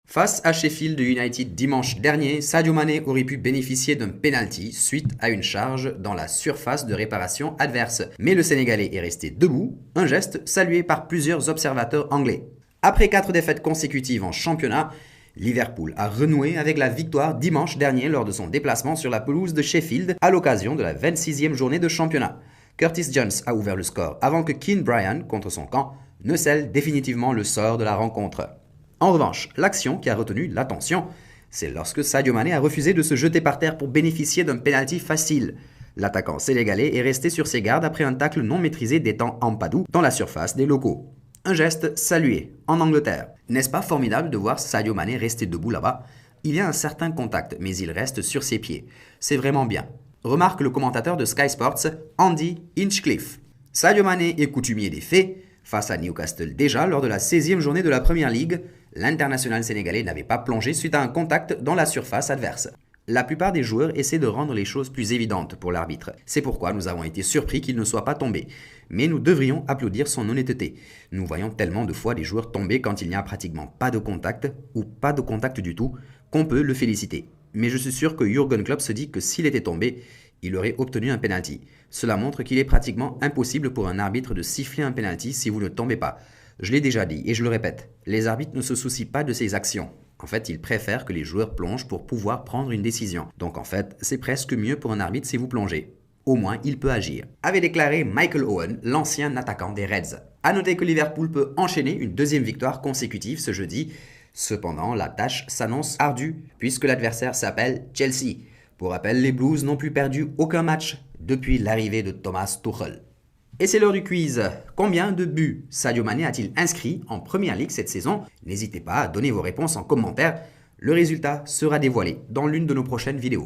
Face à Sheffield United dimanche dernier, Sadio Mané aurait pu bénéficier d'un penalty suite à une charge dans la surface de réparation adverse. Mais le Sénégalais est resté debout, un geste salué par plusieurs observateurs anglais. Après 4 défaites consécutives en championnat, Liverpool a renoué avec la victoire dimanche dernier lors de son déplacement sur la pelouse de Sheffield à l'occasion de la 26e journée de championnat. Curtis Jones a ouvert le score avant que Keane Bryan, contre son camp, ne scelle définitivement le sort de la rencontre. En revanche, l'action qui a retenu l'attention, c'est lorsque Sadio Mané a refusé de se jeter par terre pour bénéficier d'un penalty facile. L'attaquant sénégalais est resté sur ses gardes après un tacle non maîtrisé d'Ethan Ampadu dans la surface des locaux. Un geste salué en Angleterre. N'est-ce pas formidable de voir Sadio Mané rester debout là-bas? Il y a un certain contact, mais il reste sur ses pieds. C'est vraiment bien. Remarque le commentateur de Sky Sports, Andy Hinchcliffe. Sadio Mané est coutumier des faits. Face à Newcastle déjà lors de la 16e journée de la Premier League, l'international sénégalais n'avait pas plongé suite à un contact dans la surface adverse. La plupart des joueurs essaient de rendre les choses plus évidentes pour l'arbitre. C'est pourquoi nous avons été surpris qu'il ne soit pas tombé. Mais nous devrions applaudir son honnêteté. Nous voyons tellement de fois des joueurs tomber quand il n'y a pratiquement pas de contact, ou pas de contact du tout, qu'on peut le féliciter. Mais je suis sûr que Jürgen Klopp se dit que s'il était tombé, il aurait obtenu un penalty. Cela montre qu'il est pratiquement impossible pour un arbitre de siffler un penalty si vous ne tombez pas. Je l'ai déjà dit et je le répète, les arbitres ne se soucient pas de ces actions. En fait, ils préfèrent que les joueurs plongent pour pouvoir prendre une décision. Donc en fait, c'est presque mieux pour un arbitre si vous plongez. Au moins, il peut agir. Avait déclaré Michael Owen, l'ancien attaquant des Reds. A noter que Liverpool peut enchaîner une deuxième victoire consécutive ce jeudi. Cependant, la tâche s'annonce ardue puisque l'adversaire s'appelle Chelsea. Pour rappel, les Blues n'ont plus perdu aucun match depuis l'arrivée de Thomas Tuchel. Et c'est l'heure du quiz. Combien de buts Sadio Mané a-t-il inscrit en Première Ligue cette saison? N'hésitez pas à donner vos réponses en commentaire. Le résultat sera dévoilé dans l'une de nos prochaines vidéos.